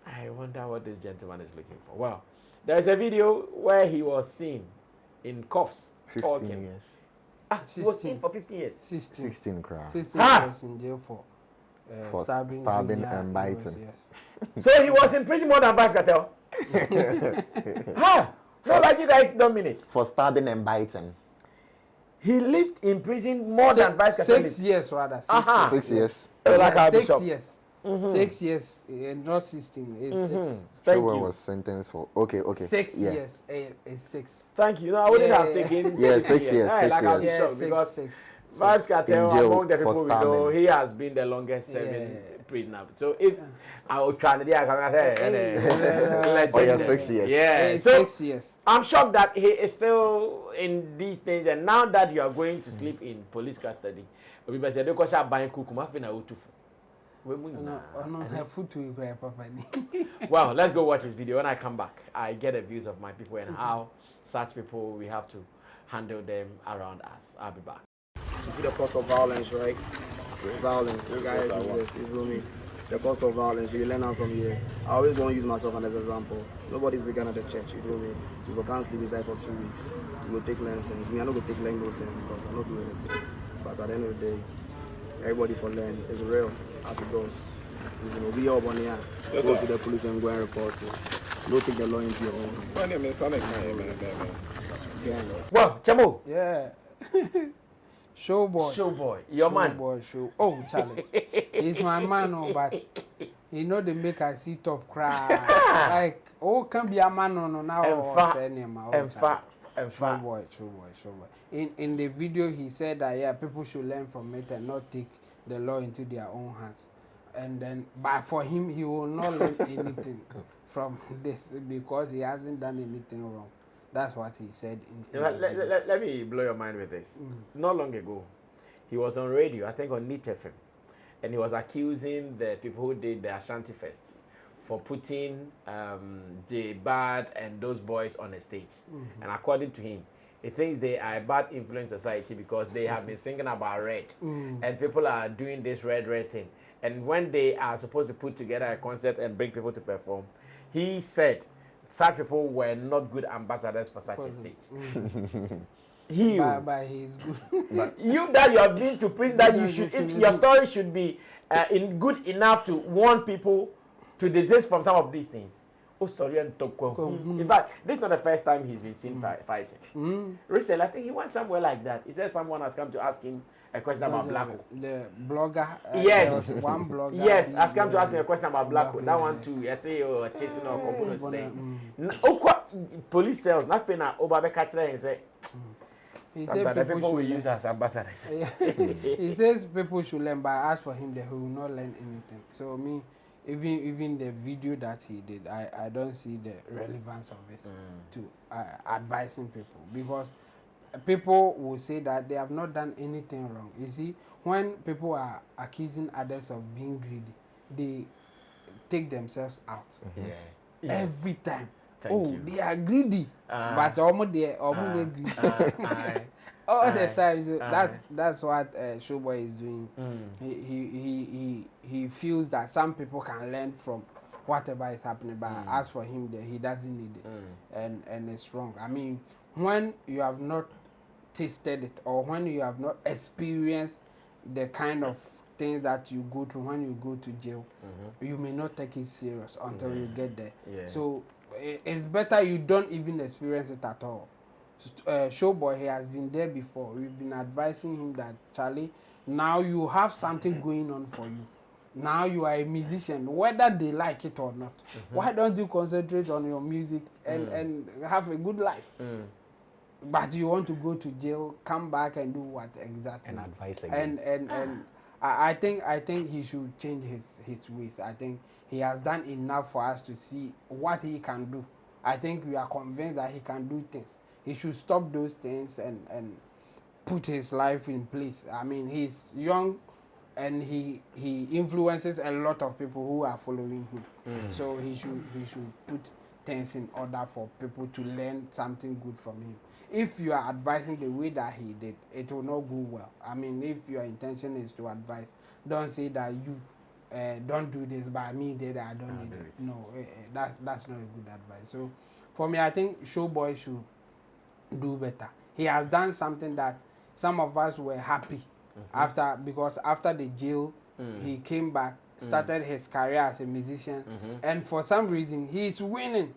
I wonder what this gentleman is looking for. Well, there is a video where he was seen in cuffs. 15 years. He was in for 15 years. 16 crowd. 16 years in jail for stabbing and biting. Yes. So he was in prison more than 5 cartel. How? So like you guys don't mean it. For stabbing and biting. He lived in prison more than 5 cartel. 6 years rather. 6 years. Like 6 years. 6 years, not 16. It's 6. Thank Showboy you. was sentenced for 6 years. It's 6. Thank you. No, I wouldn't have taken. Yeah, 6 years. Hey, 6 like I'll be years. shocked because Six. Vibes Cartel, In jail among the for people we know, stabbing. he has been the longest serving prisoner. So if I will try to Oh, yeah, 6 years. Yeah, so 6 years. I'm shocked that he is still in these things, and now that you are going to sleep in police custody, people say because I buy cook mafia utufu. Well, let's go watch this video. When I come back, I get the views of my people and how such people we have to handle them around us. I'll be back. You see the cost of violence, right? Violence, you guys do this, you feel me? The cost of violence, you learn out from here. I always want to use myself as an example. Nobody's begun at the church, you feel me? People can't sleep inside for 2 weeks. You will take lessons. Me, I'm not going to take lessons because I'm not doing anything. But at the end of the day, everybody for learn is real as it goes. You know, we all on here, go to the police and go and report it. Don't take the law into your own. My name is Sonic. Well, Chamo. Yeah. Showboy. Your man. Showboy. Oh, Charlie. He's my man, oh, but you know they make I sit up cry. Like, oh, can be a man no now. In fact, Showboy. In the video, he said that yeah, people should learn from it and not take the law into their own hands. And then, but for him, he will not learn anything from this because he hasn't done anything wrong. That's what he said. Let me blow your mind with this. Not long ago, he was on radio, I think on NIT FM, and he was accusing the people who did the Ashanti Fest for putting the bad and those boys on a stage. And according to him, he thinks they are a bad influence society because they have been singing about red, and people are doing this red thing. And when they are supposed to put together a concert and bring people to perform, he said such people were not good ambassadors for such a stage. But he's good. You that you have been to prison, that you should, if your story should be good enough to warn people to desist from some of these things. Oh, sorry, and in fact, this is not the first time he's been seen fighting. Recently, I think he went somewhere like that. He said someone has come to ask him a question about Blacko. The blogger. Yes. One blogger. Yes, has come to ask me a question about Blacko. That one too. I say, oh, chasing or components thing. Police cells, nothing. Obabe Katra and say. Sometimes people will use as ambassadors. He says people should learn, but as for him, they will not learn anything. So me, even the video that he did, I don't see the relevance of it to advising people, because people will say that they have not done anything wrong. You see, when people are accusing others of being greedy, they take themselves out. Every time. They are greedy, but almost they're greedy. All the time. So that's what Showboy is doing. He feels that some people can learn from whatever is happening, but as for him, he doesn't need it, and it's wrong. I mean, when you have not tasted it, or when you have not experienced the kind of things that you go through when you go to jail, you may not take it serious until you get there. So it's better you don't even experience it at all. Showboy, he has been there before. We've been advising him that, Charlie, now you have something going on for you. Now you are a musician, whether they like it or not. Why don't you concentrate on your music and have a good life? But you want to go to jail, come back and do what exactly? And advice again. And I think he should change his ways. I think he has done enough for us to see what he can do. I think we are convinced that he can do things. He should stop those things and put his life in place. I mean, he's young and he influences a lot of people who are following him. So he should put things in order for people to learn something good from him. If you are advising the way that he did, it will not go well. I mean, if your intention is to advise, don't say that you don't do this, but me did, I don't need it. No, that's not a good advice. So for me, I think Showboy should do better. He has done something that some of us were happy after, because after the jail, he came back, started his career as a musician, and for some reason he's winning.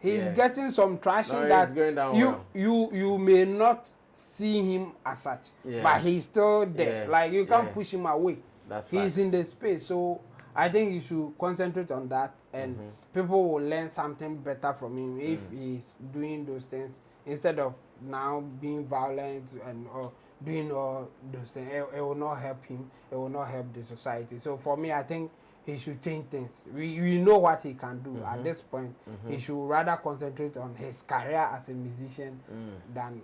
He's getting some traction that you may not see him as such, but he's still there. Like you can't push him away. He's in the space. So I think you should concentrate on that, and people will learn something better from him if he's doing those things instead of now being violent and or doing all those things. It will not help him. It will not help the society. So for me, I think he should change things. We know what he can do at this point. He should rather concentrate on his career as a musician than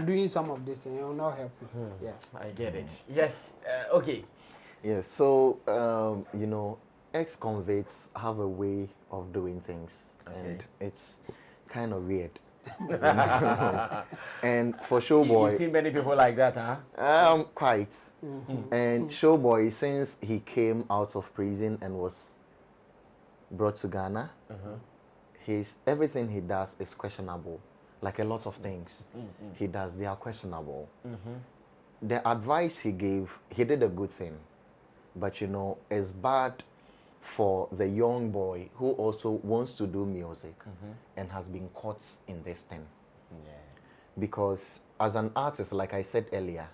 doing some of these things. It will not help him. Yeah, I get it. Yes. Okay. Yes. So you know, ex-convicts have a way of doing things, and it's kind of weird. And for Showboy, you've seen many people like that, huh? Quite. And Showboy, since he came out of prison and was brought to Ghana, everything he does is questionable. Like a lot of things he does, they are questionable. The advice he gave, he did a good thing, but you know, it's bad for the young boy who also wants to do music and has been caught in this thing. Because as an artist, like I said earlier,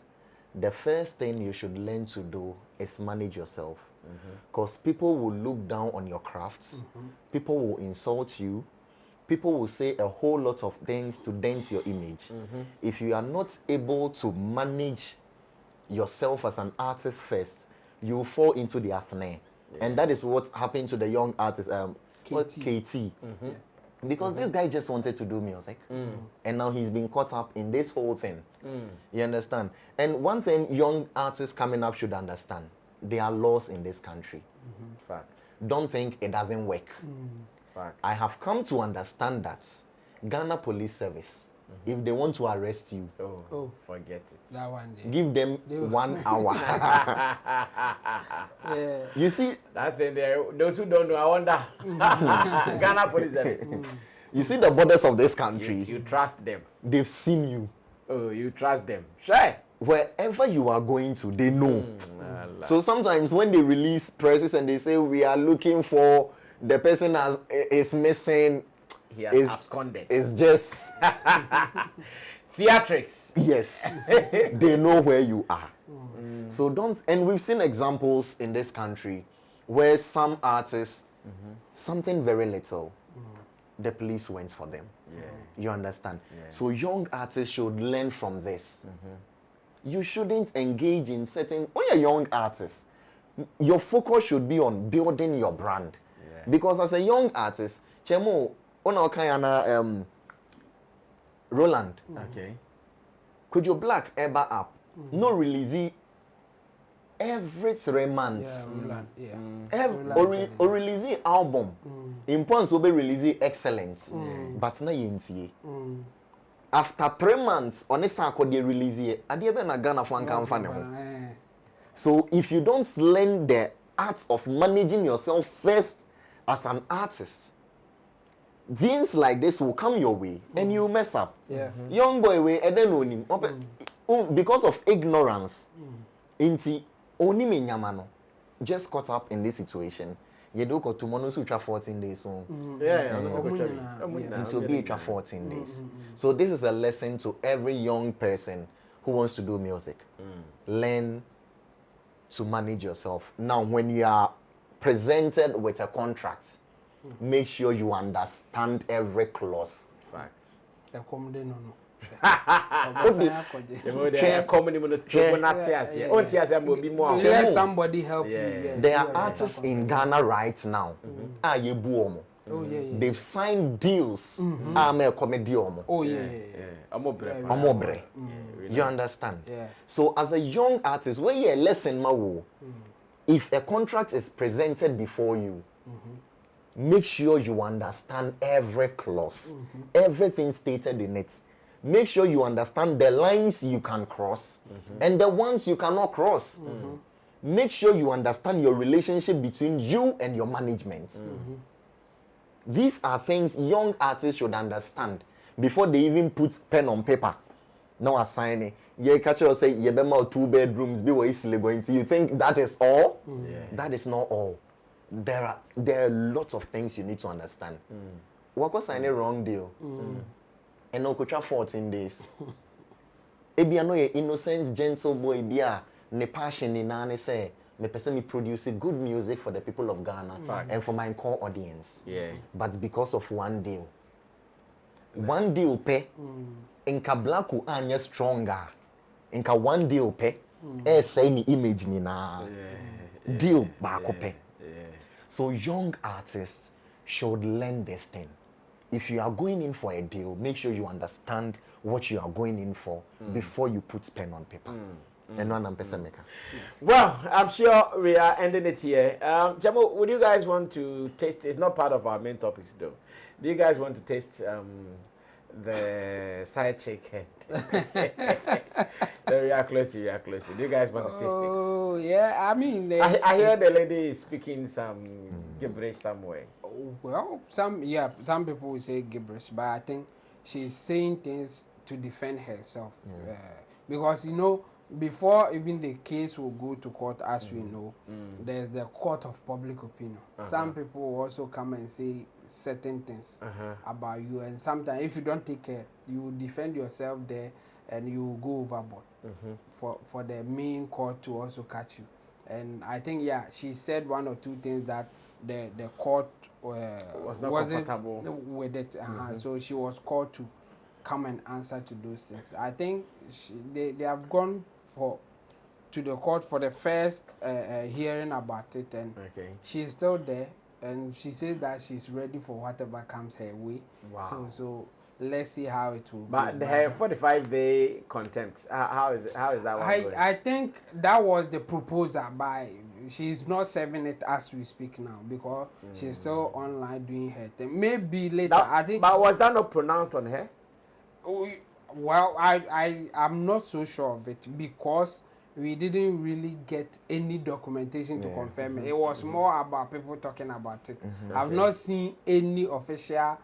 the first thing you should learn to do is manage yourself. Because people will look down on your crafts, people will insult you, people will say a whole lot of things to dent your image. If you are not able to manage yourself as an artist first, you will fall into their snare. And that is what happened to the young artist, KT. Because this guy just wanted to do music, and now he's been caught up in this whole thing. You understand? And one thing young artists coming up should understand, there are laws in this country. Fact. Don't think it doesn't work. Fact. I have come to understand that Ghana Police Service, if they want to arrest you, Forget it. That one day. give them 1 hour. You see, That thing there, those who don't know, I wonder. Ghana Police Service. you see the borders of this country, You trust them. they've seen you. Oh, you trust them. Sure. Wherever you are going to, they know. So sometimes when they release presses and they say we are looking for the person is missing, He has absconded. it's just Theatrics. yes, they know where you are. So don't, and we've seen examples in this country where some artists, something very little, the police went for them. You understand? So young artists should learn from this. You shouldn't engage in certain, when you're a young artist, your focus should be on building your brand. Because as a young artist, Chemo, Roland, Okay. could you black ever up? No release every 3 months. Roland, yeah. Or release album. In points will be releasing excellent. But na yintie. After 3 months, on a sako they release it. Na Ghana for So if you don't learn the art of managing yourself first as an artist, things like this will come your way and you mess up. Young boy way and then onim because of ignorance. Inti onimi nyamano just caught up in this situation. You do go to Monosutra 14 days. So it will be 14 days. So this is a lesson to every young person who wants to do music. Learn to manage yourself. Now, when you are presented with a contract, make sure you understand every clause. Fact. Let somebody help you. There are artists in Ghana right now. They've signed deals. You understand? So as a young artist, when you're a lesson, if a contract is presented before you, make sure you understand every clause, everything stated in it. Make sure you understand the lines you can cross and the ones you cannot cross. Make sure you understand your relationship between you and your management. These are things young artists should understand before they even put pen on paper. Now assigning, you catch us say you have 2 bedrooms, be easily going to. You think that is all? That is not all. There are lots of things you need to understand. What was signing wrong deal? And no could 14 days. Ebi ano ye innocent gentle boy bia ne passion ni nane say me person me produce good music for the people of Ghana and for my core audience. But because of one deal pay inka blacku anya stronger. Inka one deal pay say ni image ni na deal back pay. So young artists should learn this thing. If you are going in for a deal, make sure you understand what you are going in for before you put pen on paper. And one maker. Well, I'm sure we are ending it here. Jamo, would you guys want to taste? It's not part of our main topics, though. Do you guys want to taste the side chick head? We are close. Do you guys want to taste it? Oh, yeah. I mean, I hear the lady is speaking some gibberish somewhere. Well, some people will say gibberish, but I think she's saying things to defend herself. Because, before even the case will go to court, as we know, there's the court of public opinion. Some people will also come and say certain things about you, and sometimes if you don't take care, you will defend yourself there and you will go overboard for the main court to also catch you. And I think, she said 1 or 2 things that the court was not comfortable with it. So she was called to come and answer to those things. I think they have gone to the court for the first hearing about it, and she's still there, and she says that she's ready for whatever comes her way. Wow. So let's see how it will but go. Her 45-day contempt, how is that one going? I think that was the proposal, but she's not serving it as we speak now because she's still online doing her thing. Maybe later, I think. But was that not pronounced on her? Well, I'm not so sure of it because we didn't really get any documentation to confirm it. It was more about people talking about it. I've not seen any official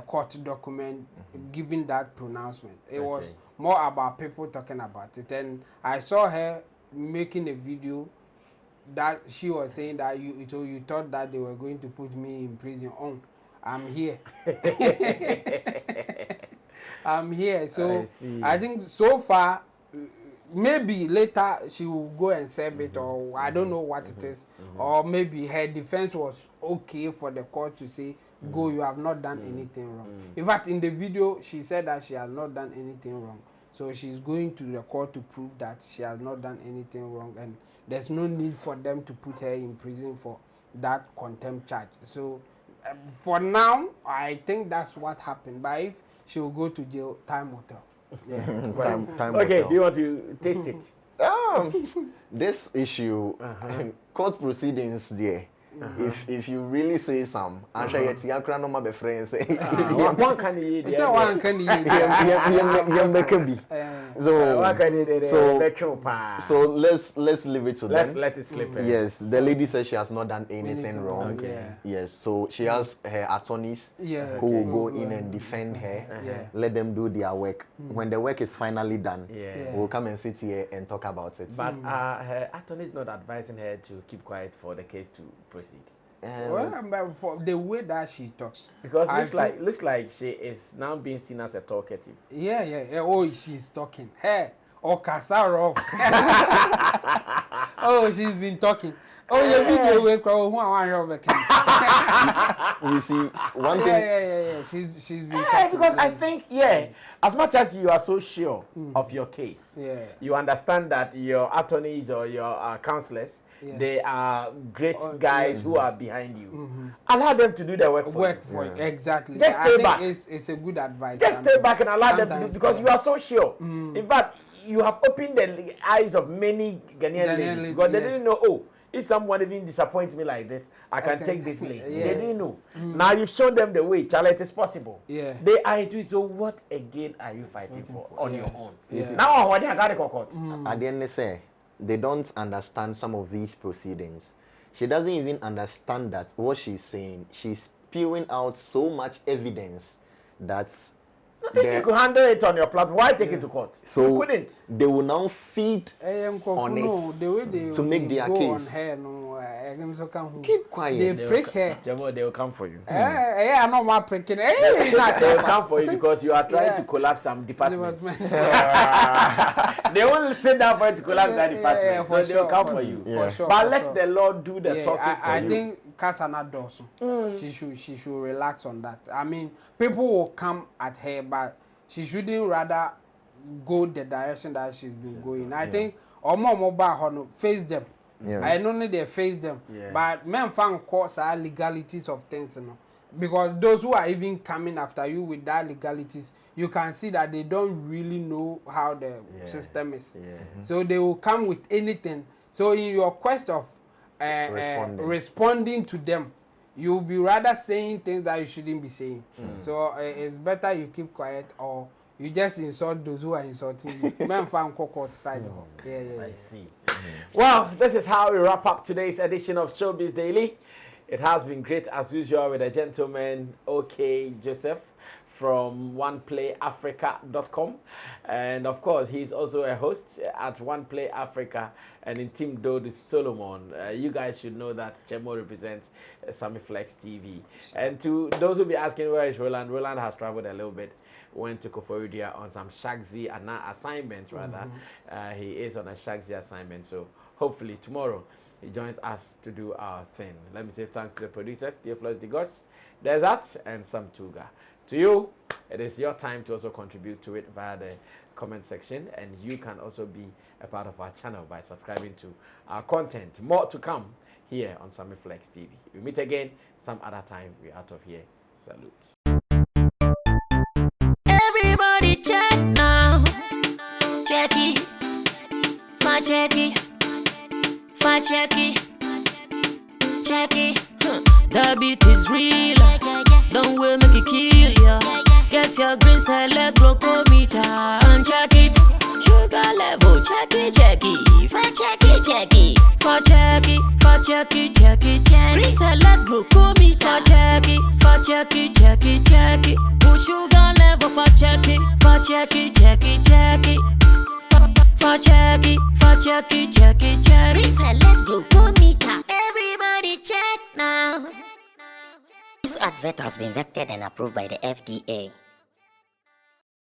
court document giving that pronouncement. It was more about people talking about it. And I saw her making a video that she was saying that you thought that they were going to put me in prison. I'm here. I'm here. So I think so far, maybe later she will go and serve it, or I don't know what it is, or maybe her defense was okay for the court to say, go, you have not done anything wrong. In fact, in the video, she said that she has not done anything wrong. So she's going to the court to prove that she has not done anything wrong, and there's no need for them to put her in prison for that contempt charge. So for now, I think that's what happened. But if she will go to jail, time will tell. Yeah. time Okay, will do you want to taste it? This issue, court proceedings there. If you really say some, I'm sure you're going to be friends. One can eat. So let's leave it to them. Let's let it slip. Yes, the lady says she has not done anything wrong. Okay. Yes, so she has her attorneys who will go in and defend her. Let them do their work. When the work is finally done, we'll come and sit here and talk about it. But her attorney is not advising her to keep quiet for the case to proceed. Well, but for the way that she talks, because looks like she is now being seen as a talkative. Yeah. Oh, she's talking. Hey, oh, Kasarov. Oh, she's been talking. Oh, your video will grow. Who I want You see, one thing. Yeah. She's been talking. Because I think, as much as you are so sure of your case, you understand that your attorneys or your counselors, they are great guys who are behind you. Allow them to do their work for you. Exactly. Just stay back. It's a good advice. Just stay back and allow them to do, because you are so sure. In fact, you have opened the eyes of many Ghanaian ladies because they didn't know, if someone even disappoints me like this, I can take this lane. They didn't know. Now you've shown them the way, Charlie, it is possible. They are into it. So what again are you fighting for on your own? Now what they got to court. At the end they say, they don't understand some of these proceedings. She doesn't even understand that what she's saying. She's spewing out so much evidence that's. If you could handle it on your platform, why take it to court? So you couldn't. They will now feed on it to make their case. Keep quiet. They freak her. Jamo, they will come for you. I know my freaking. They will come for you because you are trying to collapse some department. They won't sit down for you to collapse that department. So they will come for you. For sure. But let the Lord do the talking for you. I think Kasana Dawson. She should relax on that. I mean, people will come at her, but she shouldn't rather go the direction that she's been going. I think Omo face them. I don't need to face them. But men find courts are legalities of things, because those who are even coming after you with that legalities, you can see that they don't really know how the system is. So they will come with anything. So in your quest of responding to them, you'll be rather saying things that you shouldn't be saying. So it's better you keep quiet, or you just insult those who are insulting you. Men find court side. I see. Well, this is how we wrap up today's edition of Showbiz Daily. It has been great as usual with the gentleman OK Joseph from oneplayafrica.com, and of course he's also a host at One Play Africa, and in Team Dodi Solomon. You guys should know that Chemo represents Sammy Flex TV. And to those who be asking where is Roland, Roland has traveled a little bit, went to Koforidua on some Shagzy assignments rather. He is on a Shagzy assignment, so hopefully tomorrow he joins us to do our thing. Let me say thanks to the producers, Theophilus Digosh, Desert, and Sam Tuga. To you, it is your time to also contribute to it via the comment section, and you can also be a part of our channel by subscribing to our content. More to come here on Sammy Flex TV. We meet again some other time. We're out of here. Salute. Everybody check now. Check it. Fact check it. Fact check it. Check it. That beat is real. Don't wait, make it kill ya. Get your green select glucometer and check it. Sugar level, check it, check it. Fact check it, check it. Fact check it, fact check it, check it, check it. Green select glucometer, check it, fact check it, check it, check it. Put sugar level, fact check it, fact check it, check it, check it. Fact check it, fact check it, check it, check it. Green select glucometer. Everybody check now. This advert has been vetted and approved by the FDA.